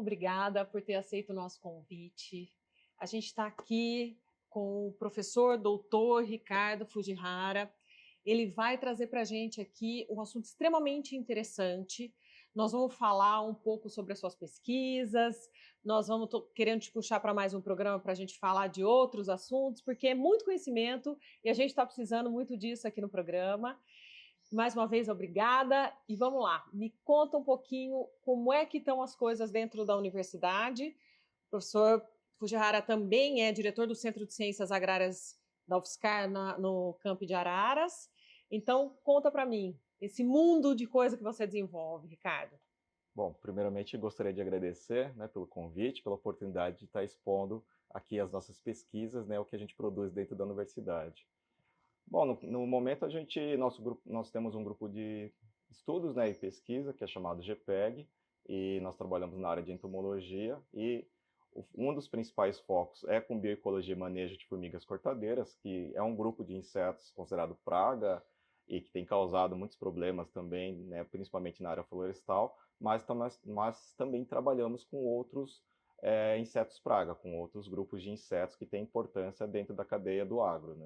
obrigada por ter aceito o nosso convite. A gente está aqui com o professor doutor Ricardo Fujihara. Ele vai trazer para a gente aqui um assunto extremamente interessante. Nós vamos falar um pouco sobre as suas pesquisas, nós vamos querendo te puxar para mais um programa para a gente falar de outros assuntos, porque é muito conhecimento e a gente está precisando muito disso aqui no programa. Mais uma vez, obrigada. E vamos lá, me conta um pouquinho como é que estão as coisas dentro da universidade. O professor Fujihara também é diretor do Centro de Ciências Agrárias da UFSCar no campo de Araras. Então, conta para mim, esse mundo de coisa que você desenvolve, Ricardo. Bom, primeiramente gostaria de agradecer, pelo convite, pela oportunidade de estar expondo aqui as nossas pesquisas, o que a gente produz dentro da universidade. Bom, no momento nós temos um grupo de estudos, e pesquisa, que é chamado GPEG, e nós trabalhamos na área de entomologia, e um dos principais focos é com bioecologia e manejo de formigas cortadeiras, que é um grupo de insetos considerado praga e que tem causado muitos problemas também, principalmente na área florestal, mas também trabalhamos com outros insetos praga, com outros grupos de insetos que têm importância dentro da cadeia do agro,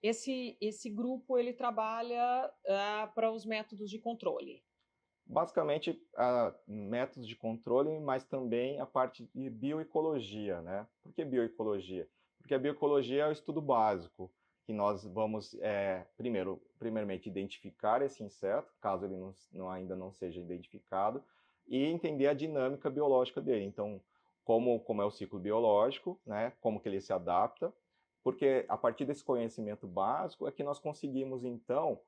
Esse grupo ele trabalha para os métodos de controle. Basicamente, métodos de controle, mas também a parte de bioecologia, Por que bioecologia? Porque a bioecologia é o estudo básico, que nós vamos, primeiramente, identificar esse inseto, caso ele ainda não seja identificado, e entender a dinâmica biológica dele. Então, como é o ciclo biológico, como que ele se adapta, porque a partir desse conhecimento básico é que nós conseguimos, então,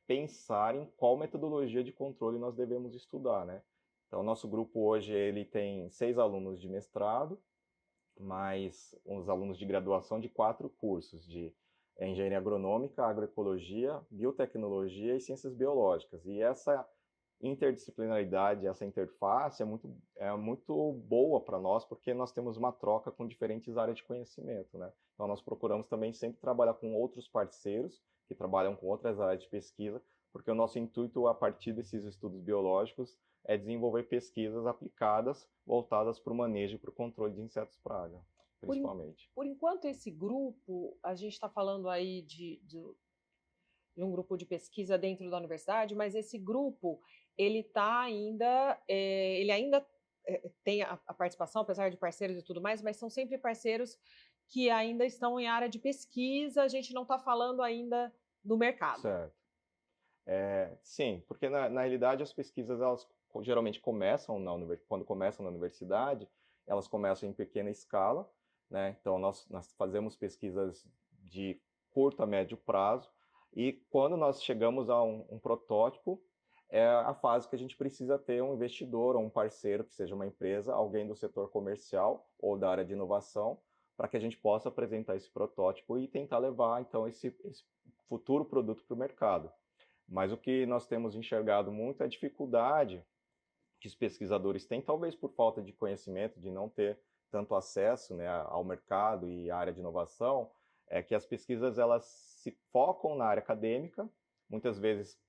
pensar em qual metodologia de controle nós devemos estudar, Então, nosso grupo hoje ele tem 6 alunos de mestrado, mais uns alunos de graduação de 4 cursos, de engenharia agronômica, agroecologia, biotecnologia e ciências biológicas. E essa interdisciplinaridade, essa interface é muito boa para nós, porque nós temos uma troca com diferentes áreas de conhecimento, Então, nós procuramos também sempre trabalhar com outros parceiros que trabalham com outras áreas de pesquisa, porque o nosso intuito, a partir desses estudos biológicos, é desenvolver pesquisas aplicadas, voltadas para o manejo e para o controle de insetos praga, principalmente. Por enquanto, esse grupo, a gente está falando aí de um grupo de pesquisa dentro da universidade, mas esse grupo, ele ainda tem a participação, apesar de parceiros e tudo mais, mas são sempre parceiros que ainda estão em área de pesquisa, a gente não está falando ainda do mercado. Certo. Sim, porque na realidade as pesquisas, elas geralmente quando começam na universidade, elas começam em pequena escala, Então nós fazemos pesquisas de curto a médio prazo, e quando nós chegamos a um protótipo, é a fase que a gente precisa ter um investidor ou um parceiro, que seja uma empresa, alguém do setor comercial ou da área de inovação, para que a gente possa apresentar esse protótipo e tentar levar, então, esse futuro produto para o mercado. Mas o que nós temos enxergado muito é a dificuldade que os pesquisadores têm, talvez por falta de conhecimento, de não ter tanto acesso ao mercado e à área de inovação, é que as pesquisas elas se focam na área acadêmica, muitas vezes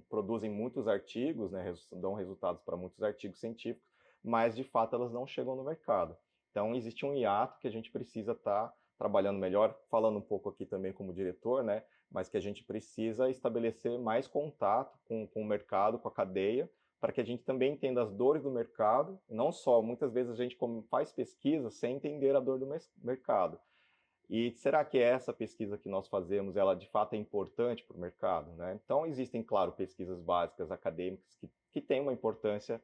produzem muitos artigos, dão resultados para muitos artigos científicos, mas de fato elas não chegam no mercado. Então existe um hiato que a gente precisa estar trabalhando melhor, falando um pouco aqui também como diretor, mas que a gente precisa estabelecer mais contato com o mercado, com a cadeia, para que a gente também entenda as dores do mercado, não só, muitas vezes a gente faz pesquisa sem entender a dor do mercado. E será que essa pesquisa que nós fazemos, ela de fato é importante para o mercado, Então existem, claro, pesquisas básicas acadêmicas que têm uma importância,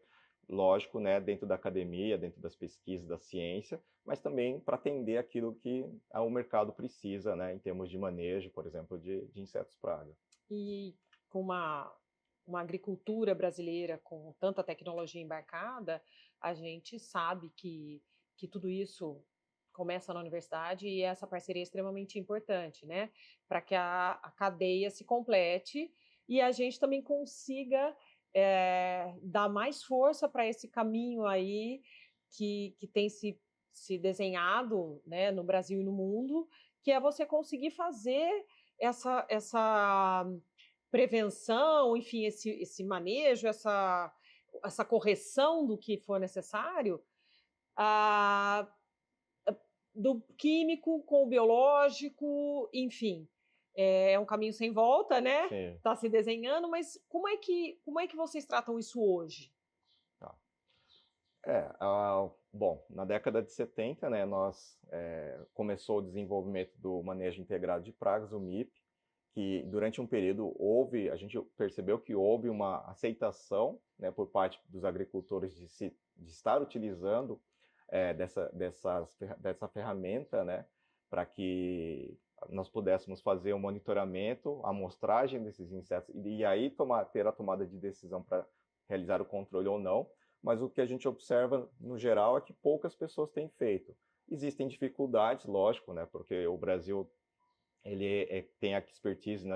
lógico, dentro da academia, dentro das pesquisas, da ciência, mas também para atender aquilo que o mercado precisa, em termos de manejo, por exemplo, de insetos praga. E com uma agricultura brasileira com tanta tecnologia embarcada, a gente sabe que tudo isso começa na universidade e essa parceria é extremamente importante, para que a cadeia se complete e a gente também consiga dar mais força para esse caminho aí que tem se desenhado, no Brasil e no mundo, que é você conseguir fazer essa prevenção, enfim, esse manejo, essa correção do que for necessário, ah, do químico com o biológico, enfim, é um caminho sem volta, né? Sim. Está se desenhando, mas como é que vocês tratam isso hoje? Tá. Bom, na década de 70, né, começou o desenvolvimento do manejo integrado de pragas, o MIP, que durante um período a gente percebeu que houve uma aceitação, né, por parte dos agricultores de estar utilizando dessa ferramenta, né, para que nós pudéssemos fazer o monitoramento, a amostragem desses insetos e aí ter a tomada de decisão para realizar o controle ou não. Mas o que a gente observa, no geral, é que poucas pessoas têm feito. Existem dificuldades, lógico, né, porque o Brasil tem a expertise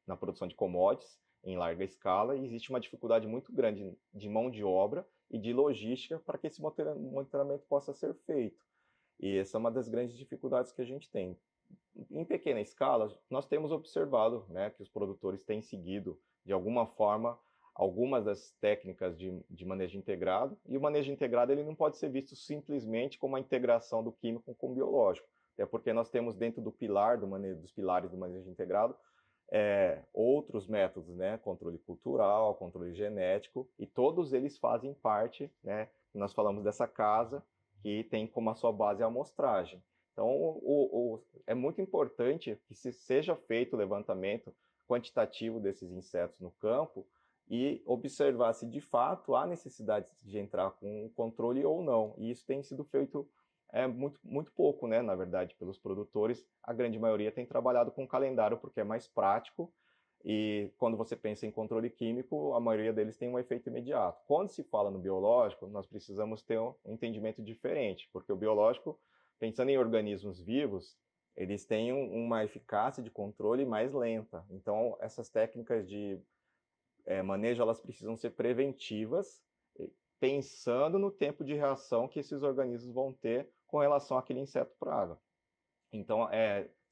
na produção de commodities em larga escala e existe uma dificuldade muito grande de mão de obra e de logística para que esse monitoramento possa ser feito. E essa é uma das grandes dificuldades que a gente tem. Em pequena escala, nós temos observado, né, que os produtores têm seguido, de alguma forma, algumas das técnicas de manejo integrado, e o manejo integrado ele não pode ser visto simplesmente como a integração do químico com o biológico, até porque nós temos dentro dos pilares do manejo integrado outros métodos, né, controle cultural, controle genético, e todos eles fazem parte, né, nós falamos dessa casa, que tem como a sua base a amostragem. Então, é muito importante que seja feito o levantamento quantitativo desses insetos no campo e observar se de fato há necessidade de entrar com o controle ou não. E isso tem sido feito muito pouco, né, na verdade, pelos produtores. A grande maioria tem trabalhado com calendário porque é mais prático e quando você pensa em controle químico, a maioria deles tem um efeito imediato. Quando se fala no biológico, nós precisamos ter um entendimento diferente, porque o biológico, pensando em organismos vivos, eles têm uma eficácia de controle mais lenta. Então, essas técnicas de manejo, elas precisam ser preventivas, pensando no tempo de reação que esses organismos vão ter com relação àquele inseto praga. Então,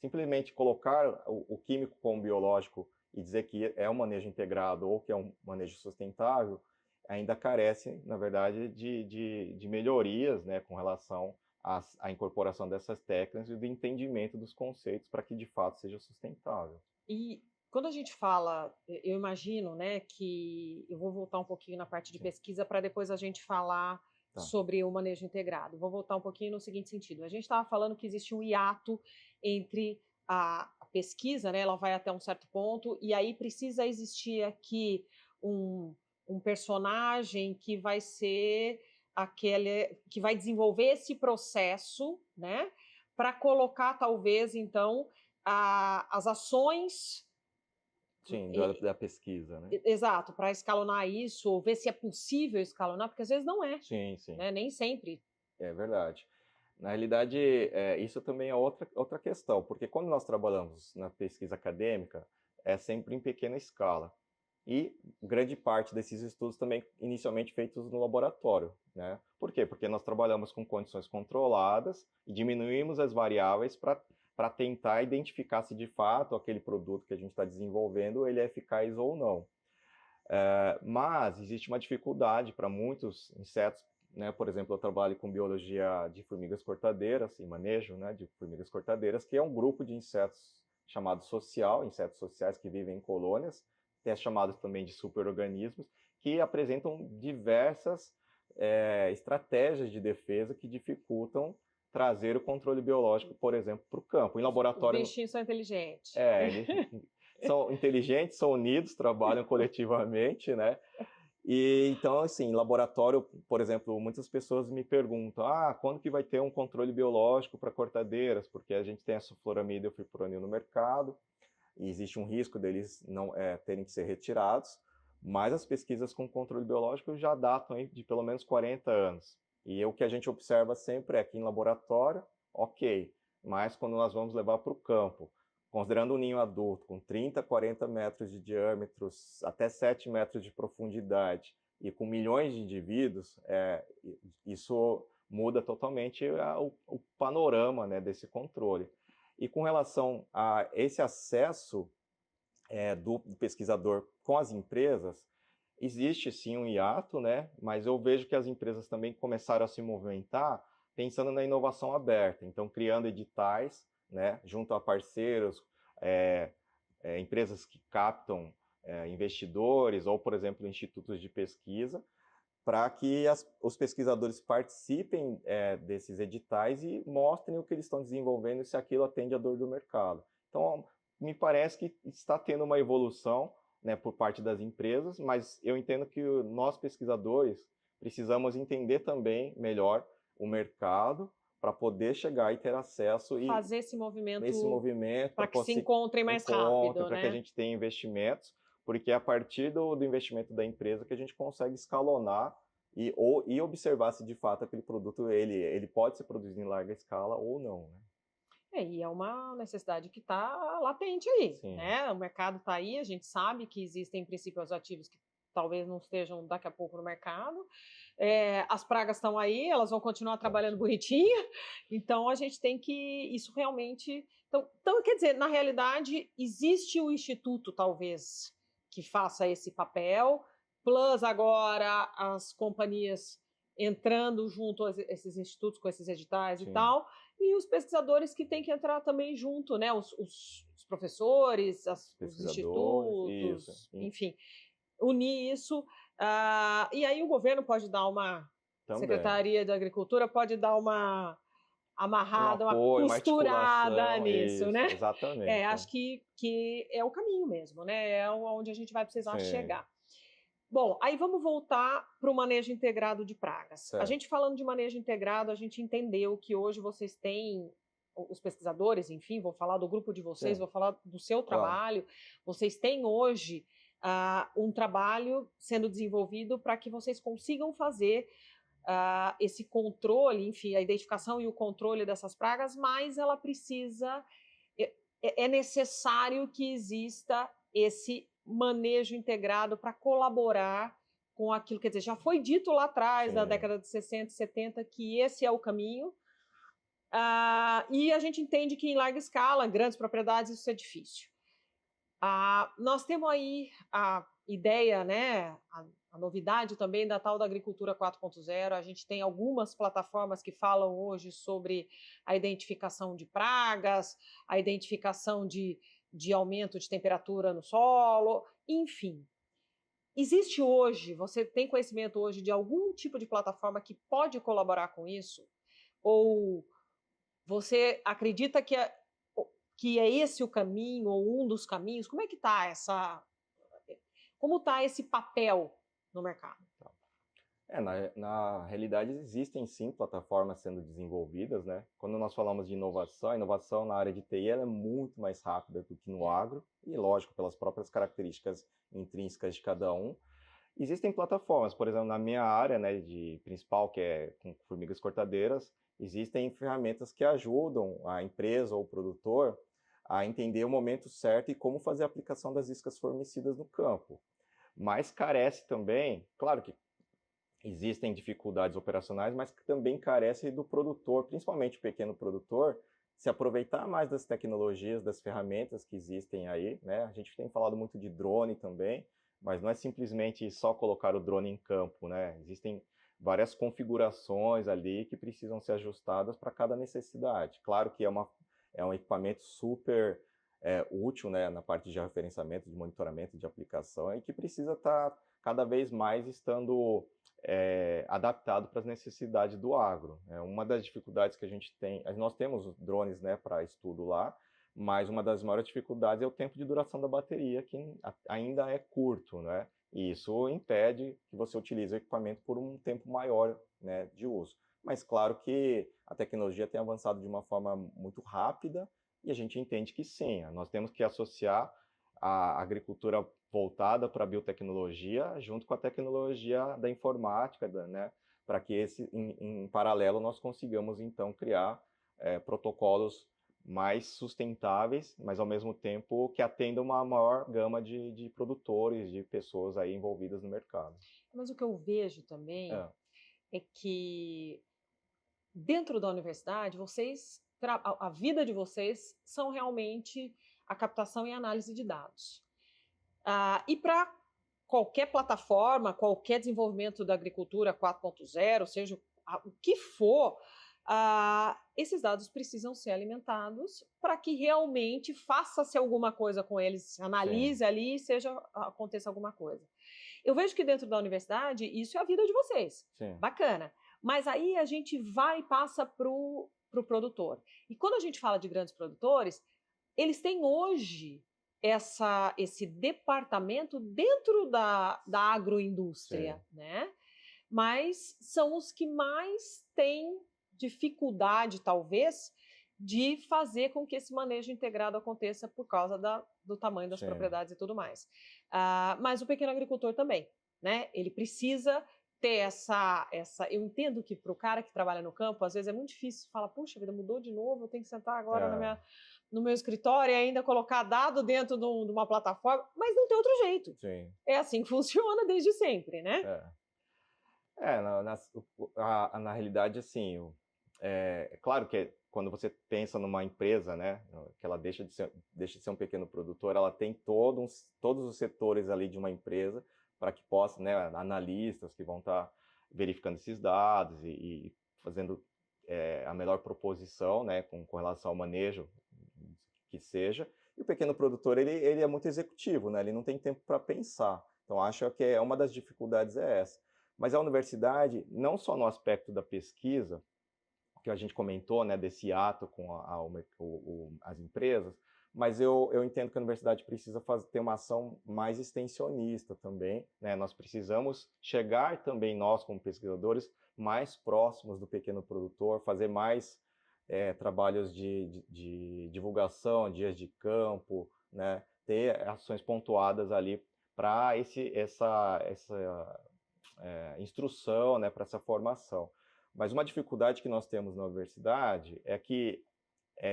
simplesmente colocar o químico com o biológico e dizer que é um manejo integrado ou que é um manejo sustentável, ainda carece, na verdade, de melhorias, né, com relação à incorporação dessas técnicas e do entendimento dos conceitos para que, de fato, seja sustentável. E quando a gente fala, eu imagino, né, que eu vou voltar um pouquinho na parte de pesquisa para depois a gente falar sobre o manejo integrado. Vou voltar um pouquinho no seguinte sentido. A gente estava falando que existe um hiato entre a pesquisa, né, ela vai até um certo ponto, e aí precisa existir aqui um personagem que vai ser aquele que vai desenvolver esse processo, né, para colocar talvez então as ações. Sim, da pesquisa, né? Exato, para escalonar isso, ou ver se é possível escalonar, porque às vezes não é. Sim, sim. Né? Nem sempre. É verdade. Na realidade, isso também é outra questão, porque quando nós trabalhamos na pesquisa acadêmica, é sempre em pequena escala. E grande parte desses estudos também inicialmente feitos no laboratório, né? Por quê? Porque nós trabalhamos com condições controladas e diminuímos as variáveis para tentar identificar se de fato aquele produto que a gente está desenvolvendo ele é eficaz ou não. Mas existe uma dificuldade para muitos insetos, né? Por exemplo, eu trabalho com biologia de formigas cortadeiras e manejo, né, de formigas cortadeiras, que é um grupo de insetos chamado social, insetos sociais que vivem em colônias, tem chamados também de superorganismos, que apresentam diversas estratégias de defesa que dificultam trazer o controle biológico, por exemplo, para o campo. Em laboratório... Os bichinhos são inteligentes. Eles são inteligentes, são unidos, trabalham coletivamente, né? E então, assim, em laboratório, por exemplo, muitas pessoas me perguntam, quando que vai ter um controle biológico para cortadeiras? Porque a gente tem a sulforamida e o fipronil no mercado, e existe um risco deles não terem que ser retirados, mas as pesquisas com controle biológico já datam de pelo menos 40 anos. E o que a gente observa sempre é que em laboratório, ok, mas quando nós vamos levar para o campo, considerando um ninho adulto com 30, 40 metros de diâmetro, até 7 metros de profundidade e com milhões de indivíduos, isso muda totalmente o panorama, né, desse controle. E com relação a esse acesso do pesquisador com as empresas, existe sim um hiato, né? Mas eu vejo que as empresas também começaram a se movimentar pensando na inovação aberta, então criando editais, né, junto a parceiros, é, empresas que captam investidores ou, por exemplo, institutos de pesquisa, para que os pesquisadores participem desses editais e mostrem o que eles estão desenvolvendo e se aquilo atende à dor do mercado. Então, me parece que está tendo uma evolução, né, por parte das empresas, mas eu entendo que nós, pesquisadores, precisamos entender também melhor o mercado para poder chegar e ter acesso e Fazer esse movimento para que se encontrem mais rápido, para que a né? gente tenha investimentos, porque é a partir do investimento da empresa que a gente consegue escalonar e observar se de fato aquele produto ele pode ser produzido em larga escala ou não, né? E é uma necessidade que está latente aí, Sim. né? O mercado está aí, a gente sabe que existem princípios ativos que talvez não estejam daqui a pouco no mercado. As pragas estão aí, elas vão continuar trabalhando bonitinha, então a gente tem que isso realmente. Então, quer dizer, na realidade, existe o instituto, talvez, que faça esse papel, plus agora as companhias entrando junto a esses institutos com esses editais Sim. e tal, e os pesquisadores que têm que entrar também junto, né? Os professores, os institutos, isso. enfim, unir isso. E aí o governo pode dar uma Também. Secretaria de Agricultura pode dar uma amarrada, uma apoio, uma costurada articulação, nisso, isso, né? exatamente. Acho que é o caminho mesmo, né? É onde a gente vai precisar Sim. chegar. Bom, aí vamos voltar para o manejo integrado de pragas. Certo. A gente falando de manejo integrado, a gente entendeu que hoje vocês têm, os pesquisadores, enfim, vou falar do grupo de vocês, Sim. vou falar do seu trabalho, vocês têm hoje um trabalho sendo desenvolvido para que vocês consigam fazer esse controle, enfim, a identificação e o controle dessas pragas, mas ela precisa, é necessário que exista esse manejo integrado para colaborar com aquilo, quer dizer, já foi dito lá atrás, Sim. na década de 60 e 70, que esse é o caminho, e a gente entende que em larga escala, em grandes propriedades, isso é difícil. Nós temos aí a ideia, né, a novidade também da tal da agricultura 4.0, a gente tem algumas plataformas que falam hoje sobre a identificação de pragas, a identificação de aumento de temperatura no solo, enfim. Existe hoje, você tem conhecimento hoje de algum tipo de plataforma que pode colaborar com isso? Ou você acredita que é esse o caminho, ou um dos caminhos? Como é que está como está esse papel no mercado? Na realidade existem sim plataformas sendo desenvolvidas, né? Quando nós falamos de inovação, a inovação na área de TI ela é muito mais rápida do que no agro, e lógico, pelas próprias características intrínsecas de cada um. Existem plataformas, por exemplo, na minha área, né, de principal, que é com formigas cortadeiras, existem ferramentas que ajudam a empresa ou o produtor a entender o momento certo e como fazer a aplicação das iscas formicidas no campo. Mas carece também, claro que existem dificuldades operacionais, mas que também carece do produtor, principalmente o pequeno produtor, se aproveitar mais das tecnologias, das ferramentas que existem aí, né? A gente tem falado muito de drone também, mas não é simplesmente só colocar o drone em campo, né? Existem várias configurações ali que precisam ser ajustadas para cada necessidade. Claro que é um equipamento super útil, né, na parte de referenciamento, de monitoramento, de aplicação, e que precisa estar cada vez mais estando adaptado para as necessidades do agro. Uma das dificuldades que a gente tem, nós temos drones, né, para estudo lá, mas uma das maiores dificuldades é o tempo de duração da bateria, que ainda é curto, né? E isso impede que você utilize o equipamento por um tempo maior, né, de uso. Mas claro que a tecnologia tem avançado de uma forma muito rápida e a gente entende que sim, nós temos que associar a agricultura voltada para a biotecnologia junto com a tecnologia da informática, né, para que em paralelo nós consigamos então criar protocolos mais sustentáveis, mas ao mesmo tempo que atendam uma maior gama de produtores, de pessoas aí envolvidas no mercado. Mas o que eu vejo também é que dentro da universidade, a vida de vocês são realmente a captação e análise de dados. E para qualquer plataforma, qualquer desenvolvimento da agricultura 4.0, seja o que for, esses dados precisam ser alimentados para que realmente faça-se alguma coisa com eles, analise Sim. ali e aconteça alguma coisa. Eu vejo que dentro da universidade, isso é a vida de vocês. Sim. Bacana. Mas aí a gente vai e passa para o produtor. E quando a gente fala de grandes produtores, eles têm hoje esse departamento dentro da agroindústria, Sim. né? Mas são os que mais têm dificuldade, talvez, de fazer com que esse manejo integrado aconteça por causa do tamanho das Sim. propriedades e tudo mais. Mas o pequeno agricultor também, né? Ele precisa ter essa... Eu entendo que para o cara que trabalha no campo, às vezes é muito difícil falar, puxa, a vida mudou de novo, eu tenho que sentar agora no meu escritório e ainda colocar dado dentro de uma plataforma, mas não tem outro jeito. Sim. É assim que funciona desde sempre, né? Na realidade, assim, é claro que quando você pensa numa empresa, né, que ela deixa de ser um pequeno produtor, ela tem todos os setores ali de uma empresa para que possa, né, analistas que vão estar verificando esses dados e fazendo a melhor proposição, né, com relação ao manejo que seja. E o pequeno produtor, ele é muito executivo, né, ele não tem tempo para pensar. Então, acho que uma das dificuldades é essa. Mas a universidade, não só no aspecto da pesquisa, que a gente comentou, né, desse ato com as empresas, mas eu entendo que a universidade precisa ter uma ação mais extensionista também, né? Nós precisamos chegar também, nós como pesquisadores, mais próximos do pequeno produtor, fazer mais trabalhos de divulgação, dias de campo, né? Ter ações pontuadas ali para essa instrução, né, para essa formação. Mas uma dificuldade que nós temos na universidade é que,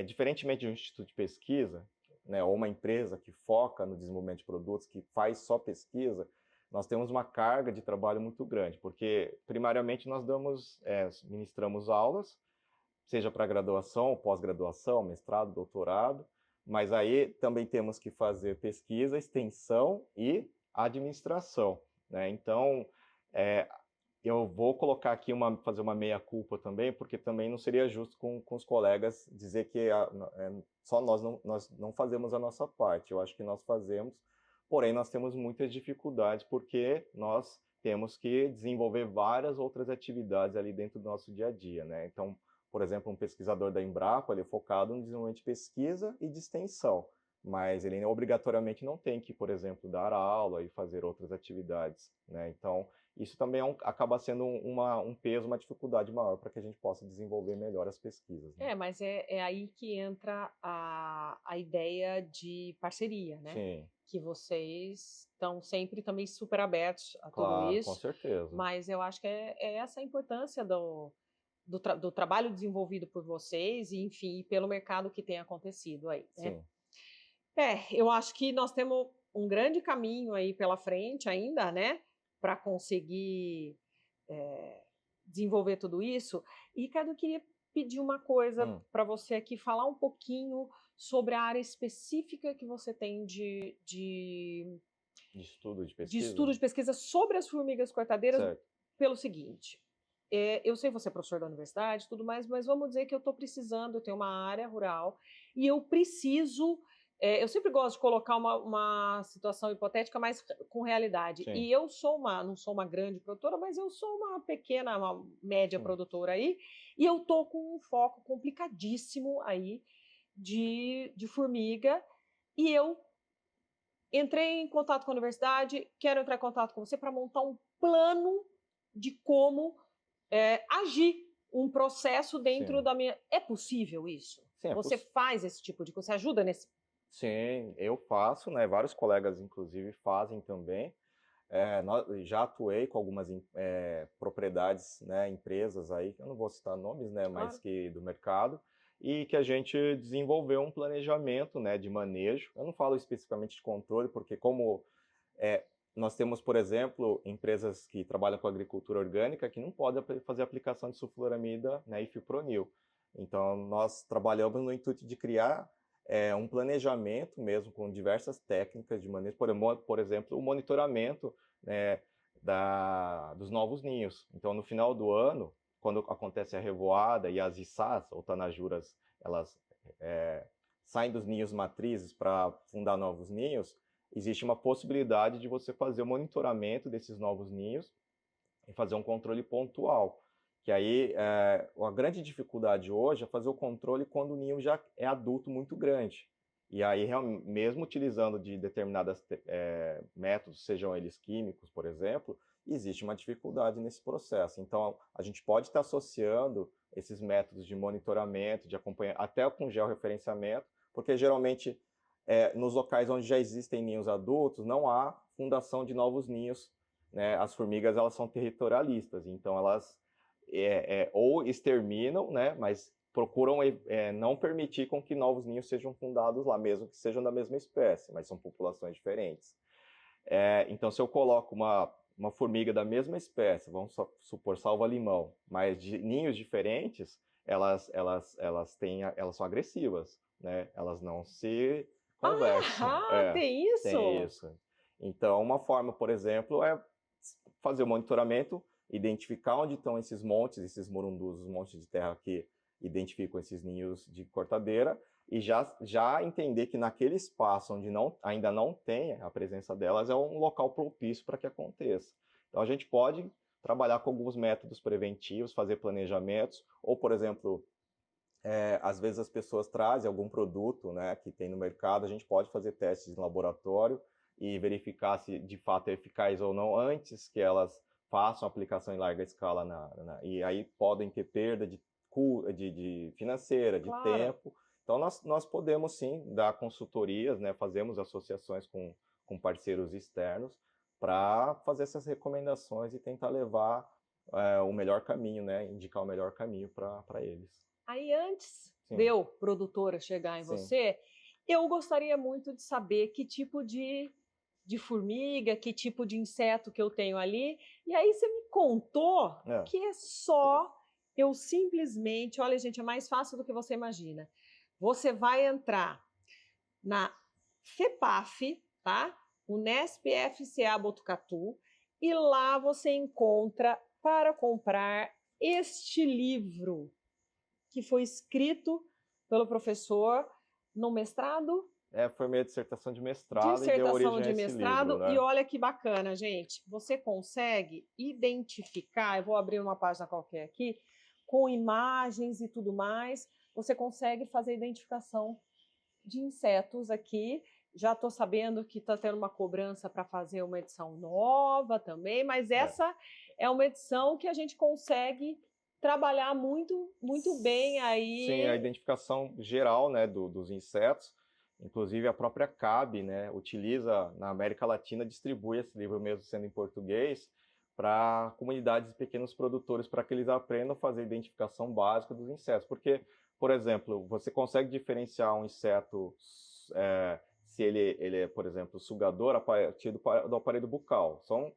diferentemente de um instituto de pesquisa, né, ou uma empresa que foca no desenvolvimento de produtos, que faz só pesquisa, nós temos uma carga de trabalho muito grande, porque, primariamente, nós ministramos aulas, seja para graduação, pós-graduação, mestrado, doutorado, mas aí também temos que fazer pesquisa, extensão e administração, né? Então, eu vou colocar aqui fazer uma meia-culpa também, porque também não seria justo com os colegas dizer que só nós não fazemos a nossa parte. Eu acho que nós fazemos, porém nós temos muitas dificuldades, porque nós temos que desenvolver várias outras atividades ali dentro do nosso dia a dia, né? Então, por exemplo, um pesquisador da Embrapa, ele é focado no desenvolvimento de pesquisa e de extensão, mas ele obrigatoriamente não tem que, por exemplo, dar aula e fazer outras atividades, né? Então, isso também acaba sendo um peso, uma dificuldade maior para que a gente possa desenvolver melhor as pesquisas, né? Mas é aí que entra a ideia de parceria, né? Sim. Que vocês estão sempre também super abertos a tudo Claro, isso. com certeza. Mas eu acho que é essa a importância do trabalho desenvolvido por vocês e, enfim, pelo mercado que tem acontecido aí, né? Sim. Eu acho que nós temos um grande caminho aí pela frente ainda, né? Para conseguir desenvolver tudo isso. E, Ricardo, eu queria pedir uma coisa para você aqui, falar um pouquinho sobre a área específica que você tem de estudo de pesquisa? De estudo de pesquisa sobre as formigas cortadeiras, certo. Pelo seguinte, eu sei que você é professor da universidade e tudo mais, mas vamos dizer que eu estou precisando, eu tenho uma área rural e eu preciso... eu sempre gosto de colocar uma situação hipotética, mas com realidade. Sim. E eu não sou uma grande produtora, mas eu sou uma pequena, uma média produtora aí, e eu estou com um foco complicadíssimo aí de formiga, e eu entrei em contato com a universidade, quero entrar em contato com você para montar um plano de como agir um processo dentro Sim. da minha... É possível isso? Sim, você faz esse tipo de coisa? Você ajuda nesse... Sim, eu faço, né? Vários colegas, inclusive, fazem também. Já atuei com algumas propriedades, né, empresas aí, eu não vou citar nomes, né, mas que do mercado, e que a gente desenvolveu um planejamento, né, de manejo. Eu não falo especificamente de controle, porque como nós temos, por exemplo, empresas que trabalham com agricultura orgânica que não podem fazer aplicação de sulfuramida, né, e fipronil. Então, nós trabalhamos no intuito de criar um planejamento mesmo com diversas técnicas de manejo, por exemplo, o monitoramento né, dos novos ninhos. Então, no final do ano, quando acontece a revoada e as içás, ou tanajuras, elas saem dos ninhos matrizes para fundar novos ninhos, existe uma possibilidade de você fazer o monitoramento desses novos ninhos e fazer um controle pontual. Que aí, a grande dificuldade hoje é fazer o controle quando o ninho já é adulto muito grande. E aí, mesmo utilizando de determinados métodos, sejam eles químicos, por exemplo, existe uma dificuldade nesse processo. Então, a gente pode estar associando esses métodos de monitoramento, de acompanhamento, até com georreferenciamento, porque geralmente, nos locais onde já existem ninhos adultos, não há fundação de novos ninhos, né? As formigas, elas são territorialistas, então elas ou exterminam, né? Mas procuram não permitir com que novos ninhos sejam fundados lá, mesmo que sejam da mesma espécie, mas são populações diferentes. Então, se eu coloco uma formiga da mesma espécie, vamos supor salva-limão, mas de ninhos diferentes, elas são agressivas, né? Elas não se conversam. Tem isso? Tem isso. Então, uma forma, por exemplo, é fazer o monitoramento, identificar onde estão esses montes, esses morundus, os montes de terra que identificam esses ninhos de cortadeira, e já entender que naquele espaço onde ainda não tem a presença delas é um local propício para que aconteça. Então, a gente pode trabalhar com alguns métodos preventivos, fazer planejamentos, ou, por exemplo, às vezes as pessoas trazem algum produto, né, que tem no mercado, a gente pode fazer testes em laboratório e verificar se de fato é eficaz ou não antes que elas façam aplicação em larga escala, e aí podem ter perda de financeira, de tempo. Então, nós podemos sim dar consultorias, né, fazemos associações com parceiros externos para fazer essas recomendações e tentar levar o melhor caminho, né, indicar o melhor caminho para eles. Aí, antes de eu, produtora, chegar em você, eu gostaria muito de saber que tipo de formiga, que tipo de inseto que eu tenho ali. E aí você me contou que é só eu simplesmente... Olha, gente, é mais fácil do que você imagina. Você vai entrar na FEPAF, tá? Unesp FCA Botucatu, e lá você encontra para comprar este livro, que foi escrito pelo professor no mestrado. Foi minha dissertação de mestrado e deu origem a esse livro, né? E olha que bacana, gente. Você consegue identificar, eu vou abrir uma página qualquer aqui, com imagens e tudo mais, você consegue fazer identificação de insetos aqui. Já estou sabendo que está tendo uma cobrança para fazer uma edição nova também, mas essa é uma edição que a gente consegue trabalhar muito, muito bem aí. Sim, a identificação geral, né, dos insetos. Inclusive a própria CAB, né, utiliza na América Latina, distribui esse livro mesmo sendo em português para comunidades de pequenos produtores, para que eles aprendam a fazer a identificação básica dos insetos. Porque, por exemplo, você consegue diferenciar um inseto se ele é, por exemplo, sugador a partir do aparelho bucal. São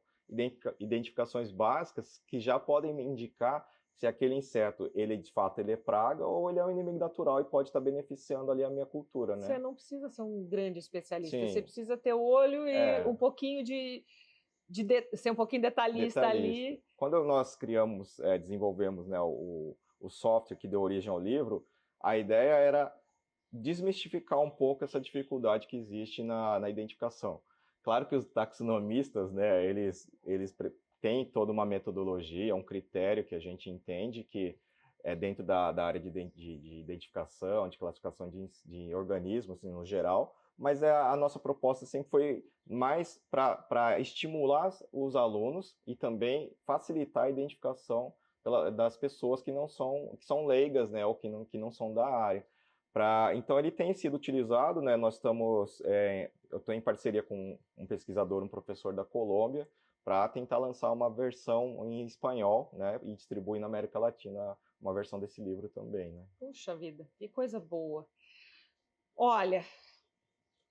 identificações básicas que já podem indicar se aquele inseto, de fato, ele é praga ou ele é um inimigo natural e pode estar beneficiando ali a minha cultura, né? Você não precisa ser um grande especialista, você precisa ter olho e um pouquinho ser um pouquinho detalhista ali. Quando nós desenvolvemos, né, o software que deu origem ao livro, a ideia era desmistificar um pouco essa dificuldade que existe na identificação. Claro que os taxonomistas, né, eles têm toda uma metodologia, um critério que a gente entende que é dentro da área de identificação, de classificação de organismos assim, no geral, mas a nossa proposta sempre foi mais para estimular os alunos e também facilitar a identificação das pessoas que são leigas, né, ou que não são da área. Então ele tem sido utilizado, né, eu estou em parceria com um pesquisador, um professor da Colômbia, para tentar lançar uma versão em espanhol, né, e distribuir na América Latina uma versão desse livro também, né? Puxa vida, que coisa boa. Olha,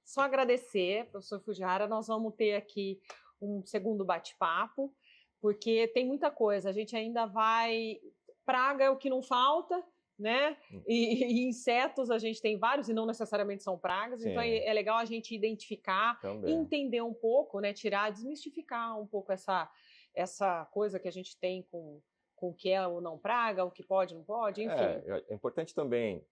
só agradecer, professor Fujihara, nós vamos ter aqui um segundo bate-papo, porque tem muita coisa, a gente ainda vai... Praga é o que não falta, né? E insetos a gente tem vários e não necessariamente são pragas, Sim. então é legal a gente identificar, Também. entender um pouco, né? Desmistificar um pouco essa coisa que a gente tem com o que é ou não praga, o que pode, não pode, enfim. É importante também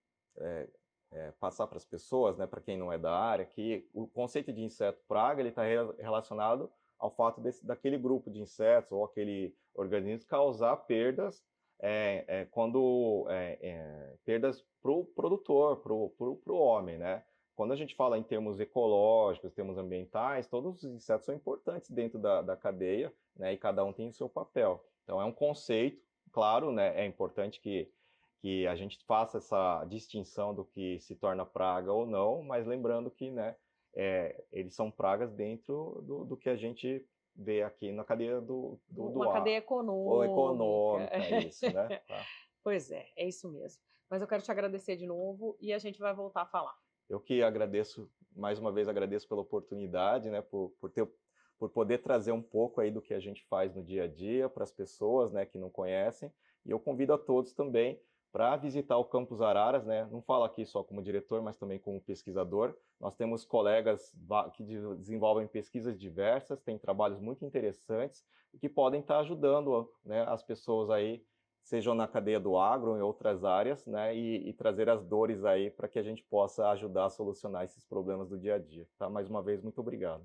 passar para as pessoas, né, para quem não é da área, que o conceito de inseto praga ele está relacionado ao fato daquele grupo de insetos ou aquele organismo causar perdas perdas para o produtor, para o homem, né? Quando a gente fala em termos ecológicos, termos ambientais, todos os insetos são importantes dentro da cadeia, né? E cada um tem o seu papel. Então é um conceito, claro, né? É importante que a gente faça essa distinção do que se torna praga ou não, mas lembrando que, né? Eles são pragas dentro do que a gente vê aqui na cadeia Uma cadeia econômica. Ou econômica, isso, né? Tá. Pois é isso mesmo. Mas eu quero te agradecer de novo e a gente vai voltar a falar. Eu que agradeço, mais uma vez agradeço pela oportunidade, né? Por poder trazer um pouco aí do que a gente faz no dia a dia para as pessoas, né, que não conhecem. E eu convido a todos também para visitar o Campus Araras, né? Não falo aqui só como diretor, mas também como pesquisador. Nós temos colegas que desenvolvem pesquisas diversas, têm trabalhos muito interessantes e que podem estar ajudando, né, as pessoas aí, sejam na cadeia do agro ou em outras áreas, né, e trazer as dores aí para que a gente possa ajudar a solucionar esses problemas do dia a dia. Tá? Mais uma vez, muito obrigado.